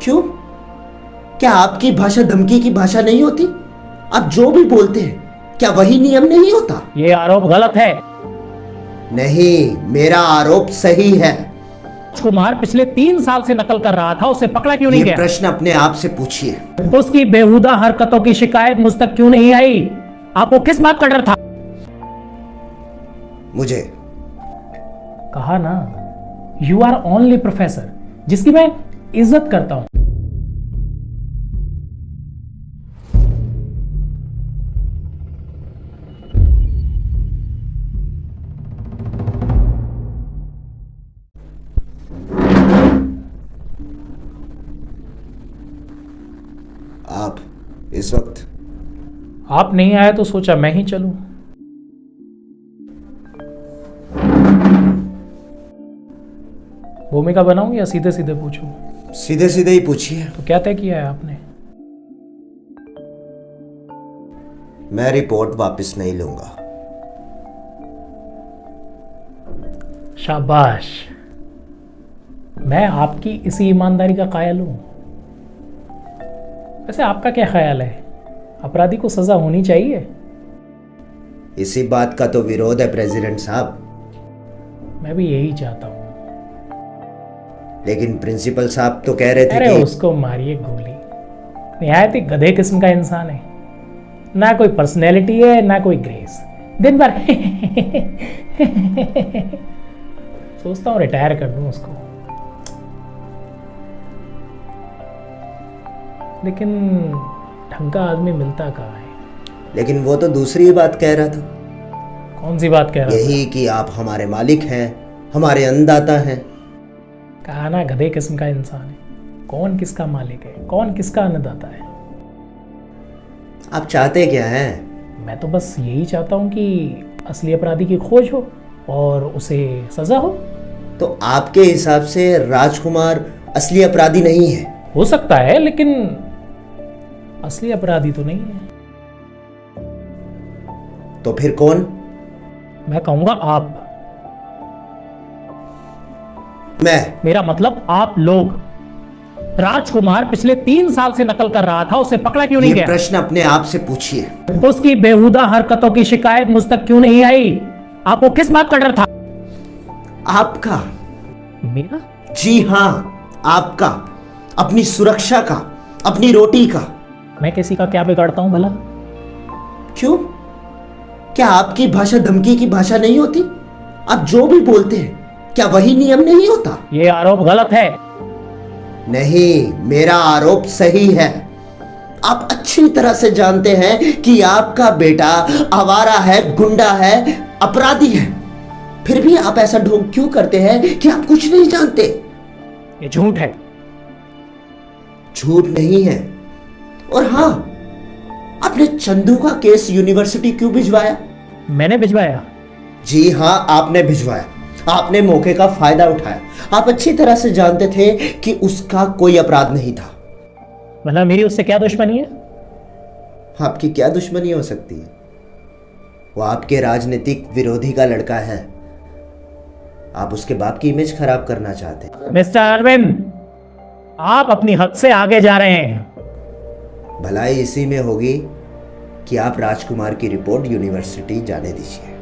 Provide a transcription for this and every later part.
क्यों? क्या आपकी भाषा धमकी की भाषा नहीं होती? आप जो भी बोलते हैं क्या वही नियम नहीं होता? ये आरोप गलत है। नहीं, मेरा आरोप सही है। कुमार पिछले 3 साल से नकल कर रहा था, उसे पकड़ा क्यों नहीं ये गया? प्रश्न अपने आप से पूछिए। उसकी बेहुदा हरकतों की शिकायत मुझ तक क्यों नहीं आई? आपको किस बात का डर था? मुझे कहा ना, यू आर ओनली प्रोफेसर, जिसकी मैं इज्जत करता हूं। आप इस वक्त? आप नहीं आए तो सोचा मैं ही चलूं। भूमिका बनाऊं या सीधे सीधे पूछूं? सीधे सीधे ही पूछिए। तो क्या तय किया है आपने? मैं रिपोर्ट वापस नहीं लूंगा। शाबाश, मैं आपकी इसी ईमानदारी का कायल हूं। वैसे आपका क्या ख्याल है, अपराधी को सजा होनी चाहिए? इसी बात का तो विरोध है प्रेसिडेंट साहब। मैं भी यही चाहता हूं। लेकिन प्रिंसिपल साहब तो कह रहे थे अरे कि उसको मारिए गोली। निहायत ही गधे किस्म का इंसान है, ना कोई पर्सनैलिटी है ना कोई ग्रेस। दिन भर सोचता हूं रिटायर कर दूं उसको, लेकिन ढंग का आदमी मिलता कहाँ है। लेकिन वो तो दूसरी ही बात कह रहा था। कौन सी बात कह रहा था? यही कि आप हमारे मालिक हैं, हमारे अन्नदाता हैं। कहा ना, गधे किस्म का इंसान है। कौन किसका मालिक है, कौन किसका अन्नदाता है? आप चाहते क्या हैं? मैं तो बस यही चाहता हूं कि असली अपराधी की खोज हो और उसे सजा हो। तो आपके हिसाब से राजकुमार असली अपराधी नहीं है? हो सकता है, लेकिन असली अपराधी तो नहीं है। तो फिर कौन? मैं कहूंगा आप। मैं? मेरा मतलब आप लोग। राजकुमार पिछले 3 साल से नकल कर रहा था, उसे पकड़ा क्यों नहीं ये गया? प्रश्न अपने आप से पूछिए। उसकी बेहुदा हरकतों की शिकायत मुझ तक क्यों नहीं आई? आपको किस बात का डर था? आपका? मेरा? जी हाँ, आपका। अपनी सुरक्षा का, अपनी रोटी का। मैं किसी का क्या बिगाड़ता हूं भला? क्यों? क्या आपकी भाषा धमकी की भाषा नहीं होती? आप जो भी बोलते हैं क्या वही नियम नहीं होता? ये आरोप गलत है। नहीं, मेरा आरोप सही है। आप अच्छी तरह से जानते हैं कि आपका बेटा आवारा है, गुंडा है, अपराधी है। फिर भी आप ऐसा ढोंग क्यों करते हैं कि आप कुछ नहीं जानते? ये झूठ है। झूठ नहीं है। और हाँ, आपने चंदू का केस यूनिवर्सिटी क्यों भिजवाया? मैंने भिजवाया? जी हाँ, आपने भिजवाया। आपने मौके का फायदा उठाया। आप अच्छी तरह से जानते थे कि उसका कोई अपराध नहीं था। मतलब मेरी उससे क्या दुश्मनी है? आपकी क्या दुश्मनी हो सकती है? वो आपके राजनीतिक विरोधी का लड़का है। आप उसके बाप की इमेज खराब करना चाहते हैं। मिस्टर अरविंद, आप अपनी हद से आगे जा रहे हैं। भलाई इसी में होगी कि आप राजकुमार की रिपोर्ट यूनिवर्सिटी जाने दीजिए।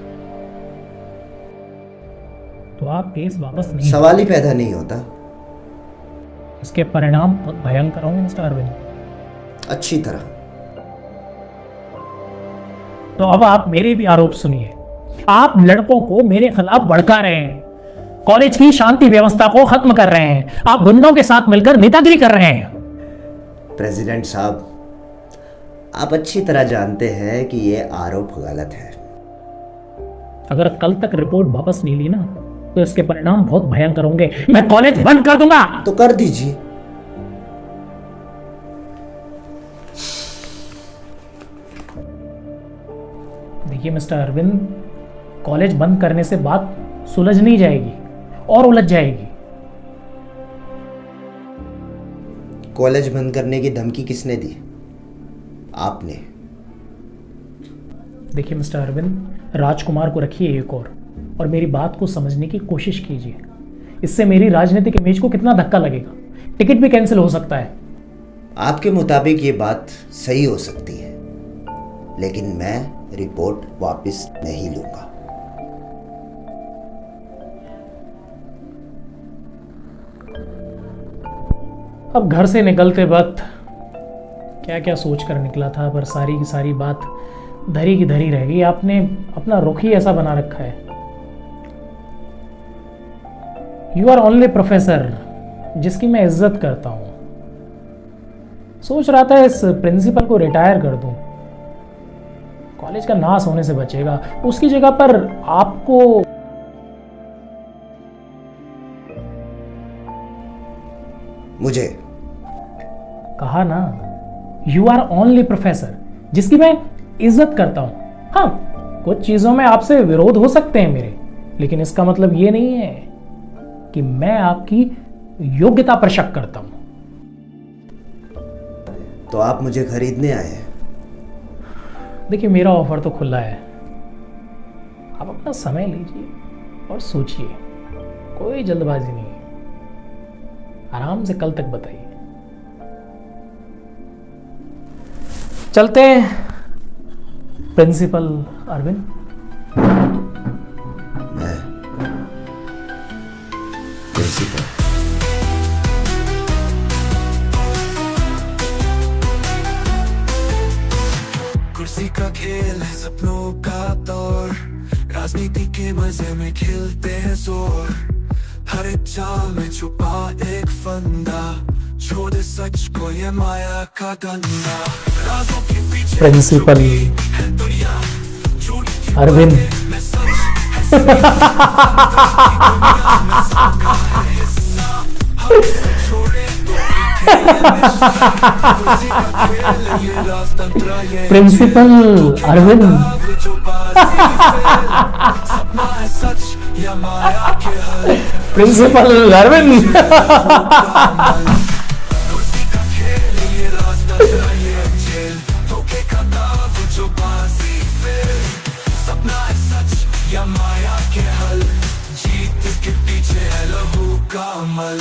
तो आप केस वापस नहीं? सवाल ही पैदा नहीं होता। इसके परिणाम बहुत भयंकर होंगे मिस्टर अरविंद। अच्छी तरह। तो अब आप मेरे भी आरोप सुनिए। आप लड़कों को मेरे खिलाफ भड़का रहे हैं, कॉलेज की शांति व्यवस्था को खत्म कर रहे हैं, आप गुंडों के साथ मिलकर नेतागिरी कर रहे हैं। प्रेसिडेंट साहब, आप अच्छी तरह जानते हैं कि यह आरोप गलत है। अगर कल तक रिपोर्ट वापस नहीं ली ना, तो इसके परिणाम बहुत भयंकर होंगे। मैं कॉलेज बंद कर दूंगा। तो कर दीजिए। देखिए मिस्टर अरविंद, कॉलेज बंद करने से बात सुलझ नहीं जाएगी और उलझ जाएगी। कॉलेज बंद करने की धमकी किसने दी? आपने। देखिए मिस्टर अरविंद, राजकुमार को रखिए एक और मेरी बात को समझने की कोशिश कीजिए। इससे मेरी राजनीतिक इमेज को कितना धक्का लगेगा। टिकट भी कैंसिल हो सकता है। आपके मुताबिक ये बात सही हो सकती है, लेकिन मैं रिपोर्ट वापस नहीं लूंगा। अब घर से निकलते वक्त क्या क्या सोच कर निकला था, पर सारी की सारी बात धरी की धरी रह गई। आपने अपना रुख ही ऐसा बना रखा है। यू आर ओनली प्रोफेसर, जिसकी मैं इज्जत करता हूं। सोच रहा था इस प्रिंसिपल को रिटायर कर दूं, कॉलेज का नाश होने से बचेगा। उसकी जगह पर आपको मुझे कहा ना, यू आर ओनली प्रोफेसर, जिसकी मैं इज्जत करता हूं। हाँ, कुछ चीजों में आपसे विरोध हो सकते हैं मेरे, लेकिन इसका मतलब ये नहीं है कि मैं आपकी योग्यता पर शक करता हूं। तो आप मुझे खरीदने आए हैं? देखिए, मेरा ऑफर तो खुला है। आप अपना समय लीजिए और सोचिए, कोई जल्दबाजी नहीं है। आराम से कल तक बताइए। चलते हैं प्रिंसिपल अरविंद। मैं प्रिंसिपल? कुर्सी का खेल है सपनों का दौर, राजनीति के मजे में खिलते हैं जोर। हर एक चाल में छुपा एक फंदा, छोड़ दे सच को ये माया का गंदा। राजों के पीछे प्रिंसिपल है दुनिया, झूठ की अरविंद। में सच है सही। दुनिया में सबका है हिस्सा, हम छोड़े तो पीछे ये नशा। कुर्सी का खेल ये राजतंत्र ये प्रिंसिपल अरविंद। जो बाजी फेल, सपना है सच या माया के हल। प्रिंसिपल अरविंद। कुर्सी का खेल ये राजतंत्र ये जेल, धोखे का नाव जो बाजी फेल। सपना है सच या माया के हल, जीत के पीछे है लहू का अमल।